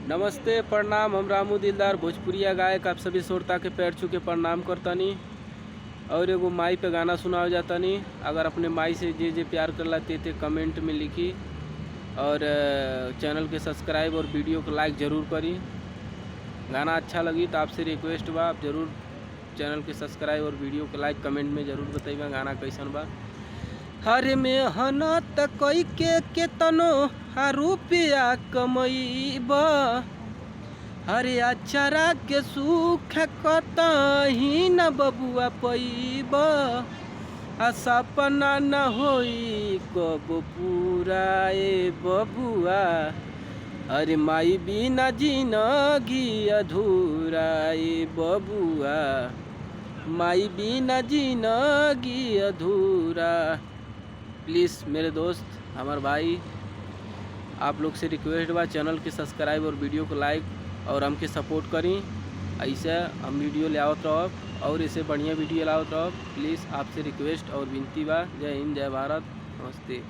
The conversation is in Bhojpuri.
नमस्ते प्रणाम। हम रामू दिलदार भोजपुरिया गायक आप सभी श्रोता के पैर छू के प्रणाम करतनी और एगो माई पे गाना सुनाओ जातनी। अगर अपने माई से जे प्यार करला ते कमेंट में लिखी और चैनल के सब्सक्राइब और वीडियो को लाइक ज़रूर करी। गाना अच्छा लगी तो आपसे रिक्वेस्ट बा आप ज़रूर चैनल के सब्सक्राइब और वीडियो को लाइक कमेंट में ज़रूर बताइबा गाना कैसन बा। हरे मेहनत कई के तनो रुपया कमईबा, हरे अचारा के सुख कतही न बबुआ पैबा, आ सपना न होई कब पूरा ए बबुआ, अरे माई बिना जिंदगी अधूरा ए बबुआ, माई बिना जिंदगी अधूरा। प्लीज़ मेरे दोस्त हमारे भाई आप लोग से रिक्वेस्ट बा चैनल के सब्सक्राइब और वीडियो को लाइक और हमके सपोर्ट करी। ऐसे हम वीडियो ले आवत रहो और इसे बढ़िया वीडियो लावत रहो। प्लीज़ आपसे रिक्वेस्ट और विनती बा। जय हिंद, जय भारत, नमस्ते।